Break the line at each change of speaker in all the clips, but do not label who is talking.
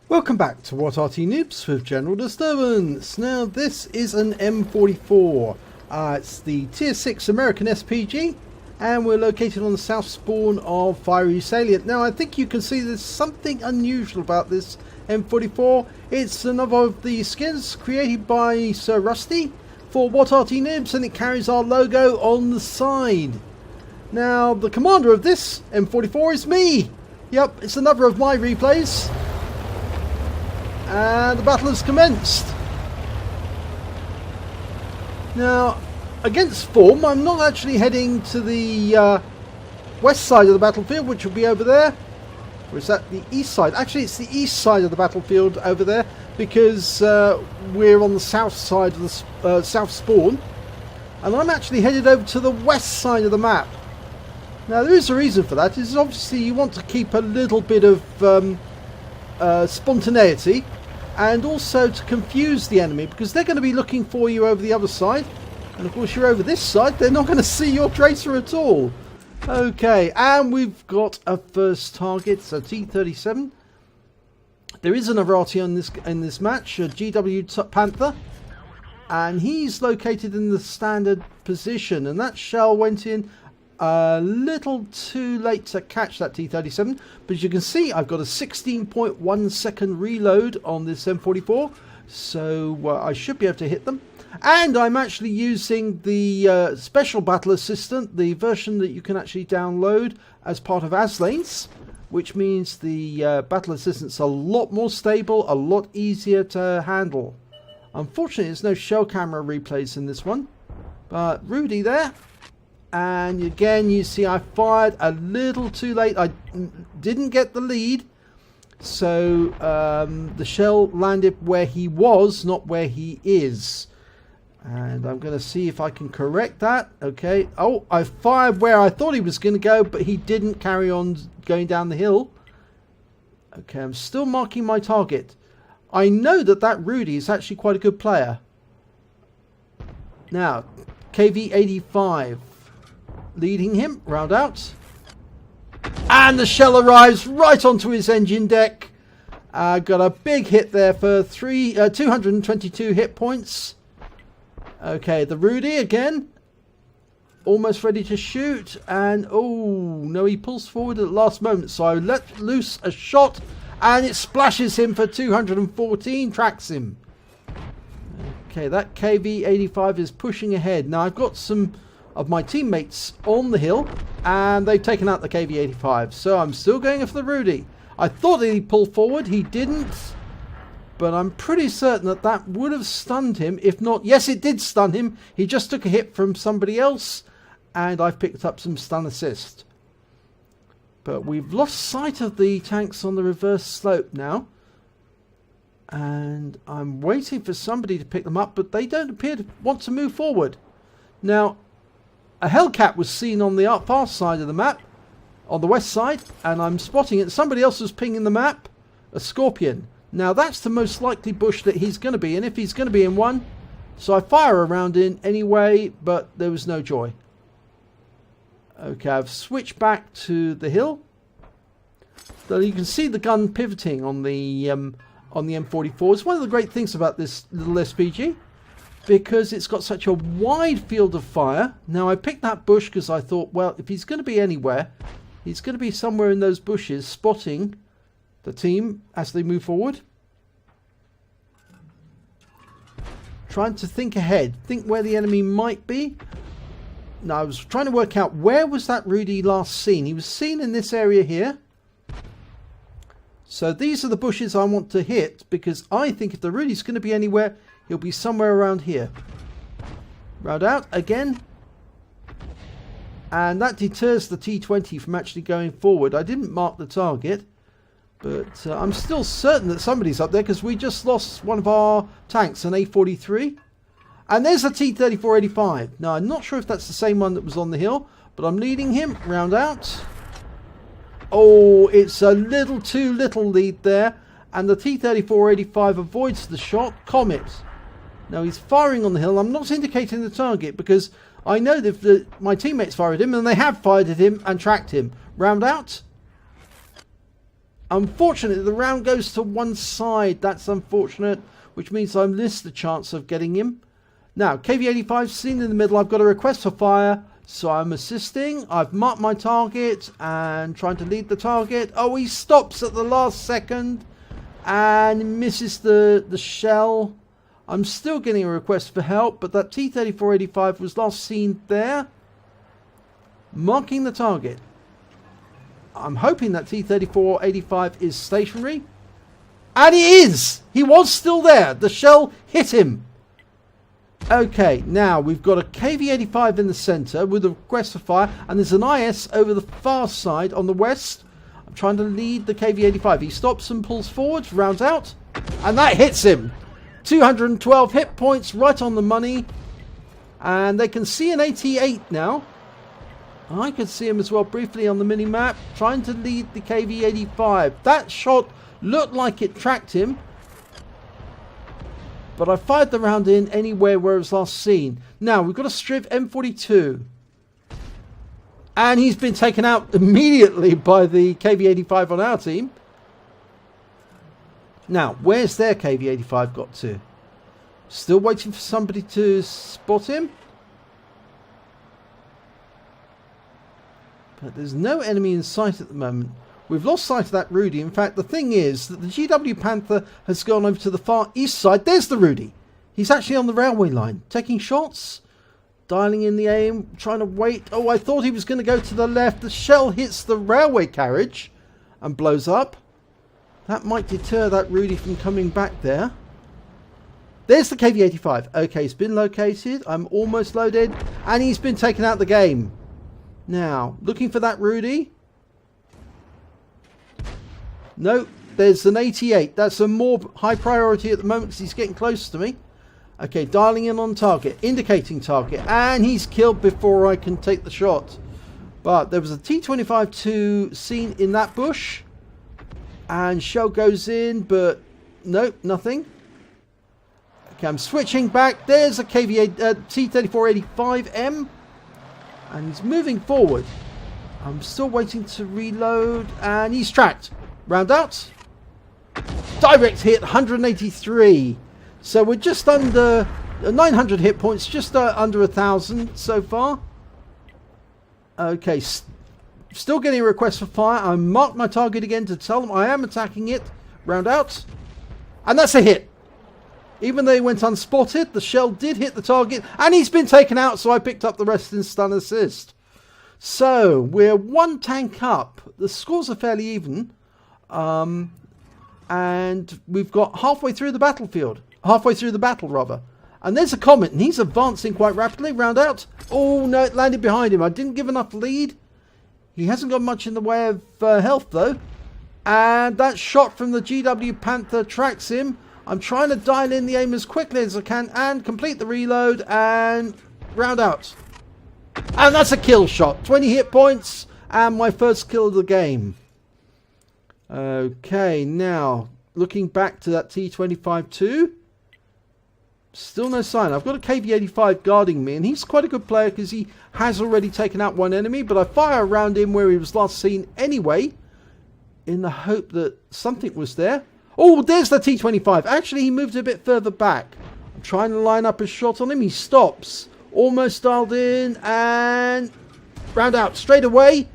Welcome back to What Arty Noobs with General Disturbance. Now this is an M44. It's the Tier 6 American SPG and we're located on the south spawn of Fiery Salient. Now I think you can see there's something unusual about this M44. It's another of the skins created by Sir Rusty for What Arty Noobs, and it carries our logo on the side. Now the commander of this M44 is me. Yep, it's another of my replays. And the battle has commenced. Now, against form, I'm not actually heading to the west side of the battlefield, which will be over there. Or is that the east side? Actually, it's the east side of the battlefield over there, because we're on the south side of the south spawn. And I'm actually headed over to the west side of the map. Now, there is a reason for that. Is obviously you want to keep a little bit of spontaneity, and also to confuse the enemy, because they're going to be looking for you over the other side, and of course you're over this side, they're not going to see your tracer at all. Okay, and we've got a first target, so T-37. There is another Arty in this match, a GW Panther, and he's located in the standard position, and that shell went in a little too late to catch that T-37, but as you can see, I've got a 16.1 second reload on this M44, so I should be able to hit them. And I'm actually using the Special Battle Assistant, the version that you can actually download as part of Aslains, which means the Battle Assistant's a lot more stable, a lot easier to handle. Unfortunately, there's no shell camera replays in this one, but Rudy there. And again, you see I fired a little too late. I didn't get the lead, so the shell landed where he was, not where he is. And I'm going to see if I can correct that. Okay. Oh, I fired where I thought he was going to go, but he didn't carry on going down the hill. Okay, I'm still marking my target. I know that Rudy is actually quite a good player. Now, KV-85. Leading him, round out. And the shell arrives right onto his engine deck. Got a big hit there for 222 hit points. Okay, the Rudy again. Almost ready to shoot. And, oh, no, he pulls forward at the last moment. So I let loose a shot. And it splashes him for 214, tracks him. Okay, that KV-85 is pushing ahead. Now, I've got some of my teammates on the hill, and they've taken out the KV-85, so I'm still going for the Rudy. I thought he'd pull forward, he didn't, but I'm pretty certain that would have stunned him. If not, yes, it did stun him. He just took a hit from somebody else, and I've picked up some stun assist. But we've lost sight of the tanks on the reverse slope now, and I'm waiting for somebody to pick them up, but they don't appear to want to move forward. Now, a Hellcat was seen on the far side of the map, on the west side, and I'm spotting it. Somebody else was pinging the map, a Scorpion. Now that's the most likely bush that he's going to be in, if he's going to be in one. So I fire around in anyway, but there was no joy. Okay, I've switched back to the hill. So you can see the gun pivoting on the M44. It's one of the great things about this little SPG, because it's got such a wide field of fire. Now I picked that bush because I thought, well, if he's going to be anywhere, he's going to be somewhere in those bushes, spotting the team as they move forward. Trying to think ahead, think where the enemy might be. Now I was trying to work out, where was that Rudy last seen? He was seen in this area here. So these are the bushes I want to hit, because I think if the Rudy's going to be anywhere, he'll be somewhere around here. Round out again. And that deters the T-20 from actually going forward. I didn't mark the target, but I'm still certain that somebody's up there, because we just lost one of our tanks, an A43. And there's a T-34-85. Now, I'm not sure if that's the same one that was on the hill, but I'm leading him. Round out. Oh, it's a little too little lead there. And the T-34-85 avoids the shot. Comet. Now he's firing on the hill. I'm not indicating the target because I know that my teammates fired him, and they have fired at him and tracked him. Round out. Unfortunately, the round goes to one side. That's unfortunate, which means I missed the chance of getting him. Now, KV-85 seen in the middle. I've got a request for fire, so I'm assisting. I've marked my target and trying to lead the target. Oh, he stops at the last second and misses the shell. I'm still getting a request for help, but that T-3485 was last seen there, marking the target. I'm hoping that T-3485 is stationary. And he is! He was still there. The shell hit him. Okay, now we've got a KV-85 in the centre with a request for fire. And there's an IS over the far side on the west. I'm trying to lead the KV-85. He stops and pulls forward, rounds out. And that hits him. 212 hit points, right on the money. And they can see an 88 now. I could see him as well briefly on the mini-map, trying to lead the KV-85. That shot looked like it tracked him, but I fired the round in anywhere where it was last seen. Now, we've got a Striv M42. And he's been taken out immediately by the KV-85 on our team. Now, where's their KV-85 got to? Still waiting for somebody to spot him. But there's no enemy in sight at the moment. We've lost sight of that Rudy. In fact, the thing is that the GW Panther has gone over to the far east side. There's the Rudy. He's actually on the railway line, taking shots, dialing in the aim, trying to wait. Oh, I thought he was going to go to the left. The shell hits the railway carriage and blows up. That might deter that Rudy from coming back there. There's the KV-85. Okay, he's been located. I'm almost loaded. And he's been taken out of the game. Now, looking for that Rudy. No, there's an 88. That's a more high priority at the moment because he's getting close to me. Okay, dialing in on target, indicating target, and he's killed before I can take the shot. But there was a T-25-2 seen in that bush. And shell goes in, but nope, nothing. Okay, I'm switching back. There's a T-3485M. And he's moving forward. I'm still waiting to reload. And he's tracked. Round out. Direct hit, 183. So we're just under 900 hit points. Just under 1,000 so far. Okay. Still getting a request for fire. I marked my target again to tell them I am attacking it. Round out. And that's a hit. Even though he went unspotted, the shell did hit the target. And he's been taken out, so I picked up the rest in stun assist. So, we're one tank up. The scores are fairly even. And we've got halfway through the battlefield. Halfway through the battle, rather. And there's a Comet, and he's advancing quite rapidly. Round out. Oh, no, it landed behind him. I didn't give enough lead. He hasn't got much in the way of health, though. And that shot from the GW Panther tracks him. I'm trying to dial in the aim as quickly as I can and complete the reload and round out. And that's a kill shot. 20 hit points and my first kill of the game. Okay, now looking back to that T-25-2. Still no sign. I've got a KV-85 guarding me and he's quite a good player because he has already taken out one enemy. But I fire around him where he was last seen anyway in the hope that something was there. Oh, there's the T-25. Actually, he moved a bit further back. I'm trying to line up a shot on him. He stops. Almost dialed in and round out straight away.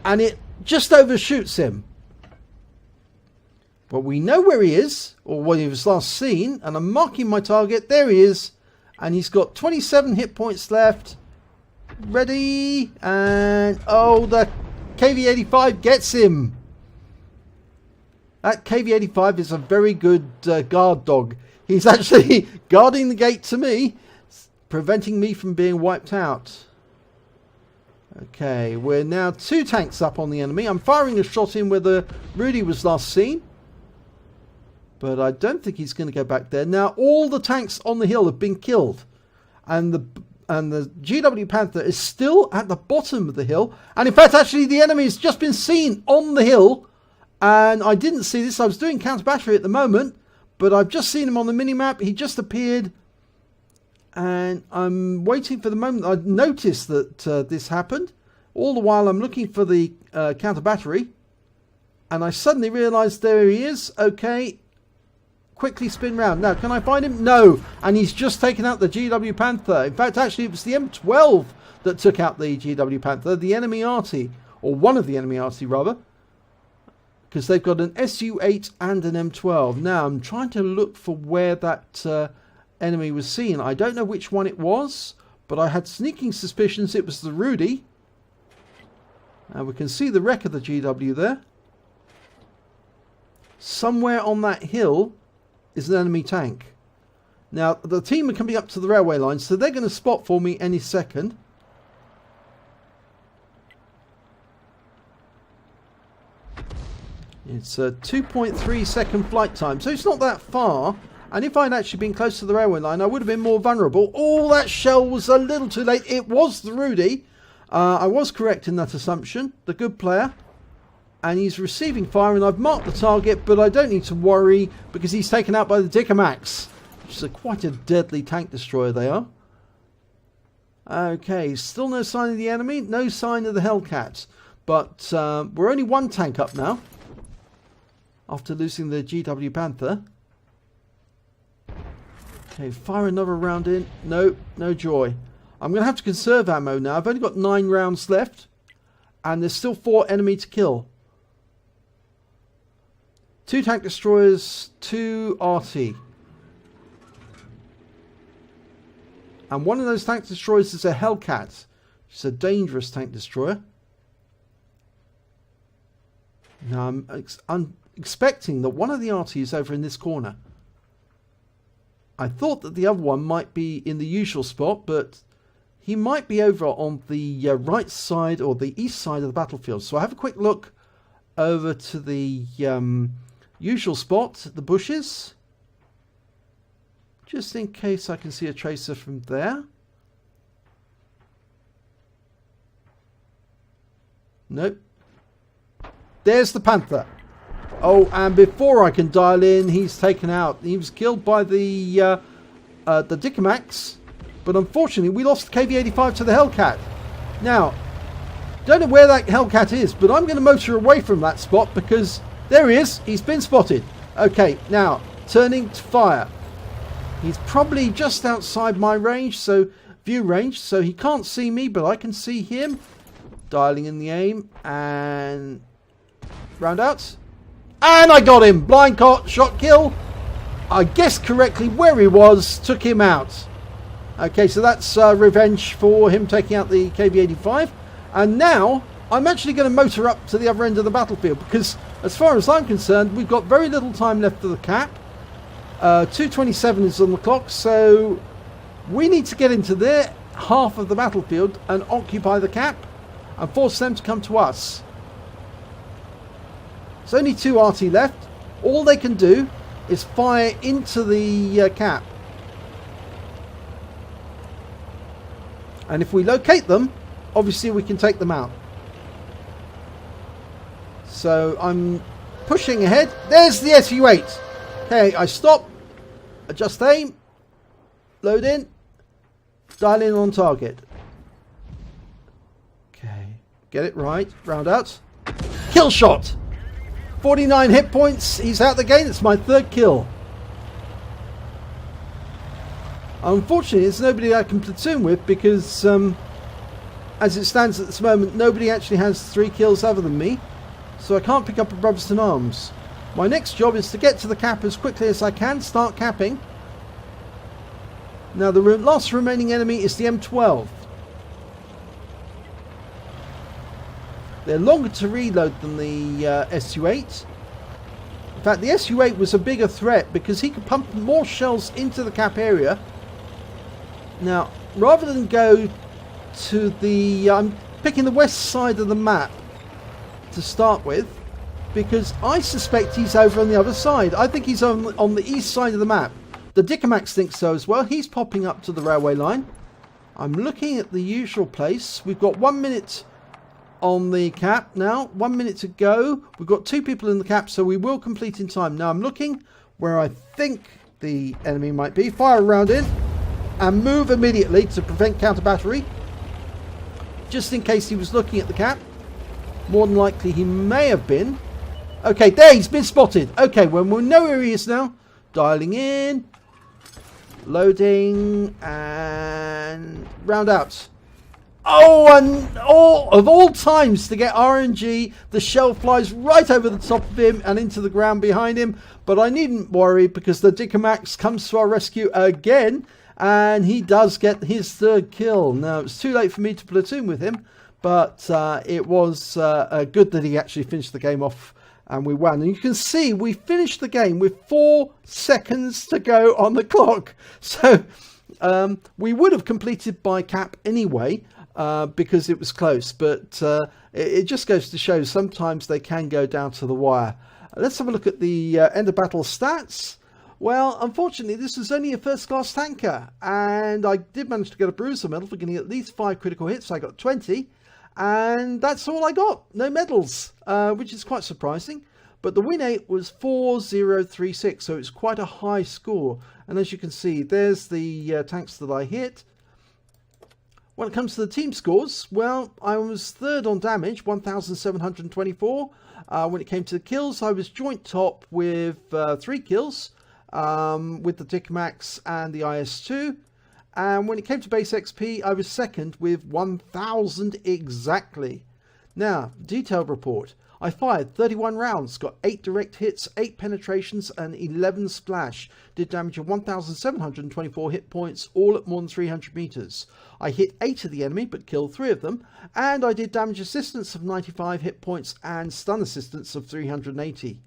And it just overshoots him. But we know where he is, or where he was last seen. And I'm marking my target. There he is. And he's got 27 hit points left. Ready. And oh, the KV-85 gets him. That KV-85 is a very good guard dog. He's actually guarding the gate to me, preventing me from being wiped out. Okay, we're now 2 tanks up on the enemy. I'm firing a shot in where the Rudy was last seen. But I don't think he's going to go back there. Now, all the tanks on the hill have been killed. And the GW Panther is still at the bottom of the hill. And in fact, actually, the enemy has just been seen on the hill. And I didn't see this. I was doing counter battery at the moment. But I've just seen him on the minimap. He just appeared. And I'm waiting for the moment I noticed that this happened. All the while I'm looking for the counter battery. And I suddenly realised there he is. Okay. Quickly spin round. Now, can I find him? No. And he's just taken out the GW Panther. In fact, actually, it was the M12 that took out the GW Panther. The enemy Arty. Or one of the enemy Arty, rather. Because they've got an SU-8 and an M12. Now, I'm trying to look for where that enemy was seen. I don't know which one it was. But I had sneaking suspicions it was the Rudy. And we can see the wreck of the GW there. Somewhere on that hill is an enemy tank. Now, the team are coming up to the railway line, so they're going to spot for me any second. It's a 2.3 second flight time, so it's not that far. And if I'd actually been close to the railway line, I would have been more vulnerable. Oh, that shell was a little too late. It was the Rudy. I was correct in that assumption. The good player. And he's receiving fire, and I've marked the target, but I don't need to worry because he's taken out by the Dickermax, which is quite a deadly tank destroyer they are. Okay, still no sign of the enemy, no sign of the Hellcat, but we're only one tank up now after losing the GW Panther. Okay, fire another round in. No, no joy. I'm going to have to conserve ammo now. I've only got 9 rounds left, and there's still 4 enemy to kill. 2 tank destroyers, 2 Arty. And one of those tank destroyers is a Hellcat, which is a dangerous tank destroyer. Now I'm expecting that one of the Arty is over in this corner. I thought that the other one might be in the usual spot, but he might be over on the right side or the east side of the battlefield. So I have a quick look over to the usual spot, the bushes, just in case I can see a tracer from there. Nope. There's the Panther. Oh, and before I can dial in, he's taken out. He was killed by the Dickermax, but unfortunately we lost the KV-85 to the Hellcat. Now, don't know where that Hellcat is, but I'm going to motor away from that spot because there he is. He's been spotted. Okay, now turning to fire. He's probably just outside my range, so view range, so he can't see me, but I can see him. Dialing in the aim and round out. And I got him. Blind shot kill. I guessed correctly where he was. Took him out. Okay, so that's revenge for him taking out the KV-85. And now I'm actually going to motor up to the other end of the battlefield because as far as I'm concerned, we've got very little time left of the cap. 2:27 is on the clock, so we need to get into their half of the battlefield and occupy the cap and force them to come to us. There's only 2 Arty left. All they can do is fire into the cap. And if we locate them, obviously we can take them out. So I'm pushing ahead. There's the SU-8. Okay, I stop. Adjust aim. Load in. Dial in on target. Okay. Get it right. Round out. Kill shot. 49 hit points. He's out the game. It's my 3rd kill. Unfortunately, there's nobody I can platoon with because as it stands at this moment, nobody actually has 3 kills other than me. So I can't pick up a brothers in arms. My next job is to get to the cap as quickly as I can, start capping. Now the last remaining enemy is the M12. They're longer to reload than the SU-8. In fact, the SU-8 was a bigger threat because he could pump more shells into the cap area. Now, rather than go to the... I'm picking the west side of the map to start with, because I suspect he's over on the other side. I think he's on the east side of the map. The Dickermax thinks so as well. He's popping up to the railway line. I'm looking at the usual place. We've got 1 minute on the cap now. 1 minute to go. We've got 2 people in the cap, so we will complete in time. Now I'm looking where I think the enemy might be. Fire a round in and move immediately to prevent counter battery. Just in case he was looking at the cap. More than likely he may have been. Okay, there, he's been spotted. Okay, well, we know where he is now. Dialing in. Loading. And round out. Oh, and of all times to get RNG, the shell flies right over the top of him and into the ground behind him. But I needn't worry because the Dickermax comes to our rescue again. And he does get his third kill. Now, it's too late for me to platoon with him. But it was good that he actually finished the game off and we won. And you can see we finished the game with 4 seconds to go on the clock. So we would have completed by cap anyway. Because it was close, but it just goes to show sometimes they can go down to the wire. Let's have a look at the end of battle stats. Well, unfortunately, this was only a first-class tanker, and I did manage to get a bruiser medal for getting at least 5 critical hits. I got 20, and that's all I got. No medals, which is quite surprising. But the win 8 was 4036, so it's quite a high score. And as you can see, there's the tanks that I hit. When it comes to the team scores, well, I was third on damage, 1,724. When it came to the kills, I was joint top with 3 kills with the Dickermax and the IS-2. And when it came to base XP, I was second with 1,000 exactly. Now, detailed report. I fired 31 rounds, got 8 direct hits, 8 penetrations and 11 splash. Did damage of 1,724 hit points, all at more than 300 meters. I hit 8 of the enemy but killed 3 of them. And I did damage assistance of 95 hit points and stun assistance of 380.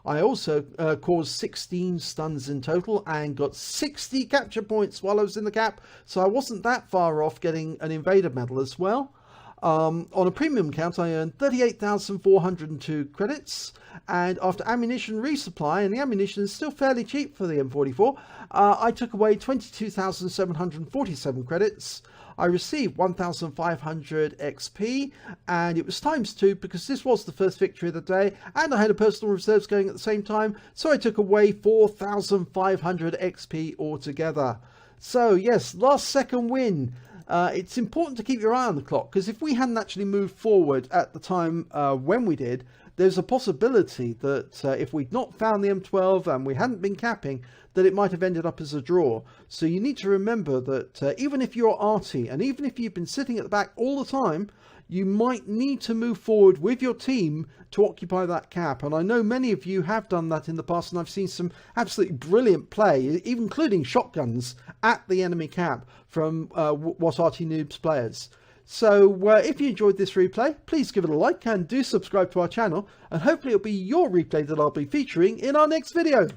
I also caused 16 stuns in total and got 60 capture points while I was in the cap. So I wasn't that far off getting an invader medal as well. On a premium count, I earned 38,402 credits, and after ammunition resupply, and the ammunition is still fairly cheap for the M44, I took away 22,747 credits. I received 1,500 XP, and it was ×2 because this was the first victory of the day, and I had a personal reserves going at the same time, so I took away 4,500 XP altogether. So yes, last second win. It's important to keep your eye on the clock, because if we hadn't actually moved forward at the time when we did, there's a possibility that if we'd not found the M12 and we hadn't been capping, that it might have ended up as a draw. So you need to remember that even if you're Arty, and even if you've been sitting at the back all the time, you might need to move forward with your team to occupy that cap. And I know many of you have done that in the past, and I've seen some absolutely brilliant play, even including shotguns at the enemy cap from what Arty Noobs players. So if you enjoyed this replay, please give it a like and do subscribe to our channel, and hopefully it'll be your replay that I'll be featuring in our next video.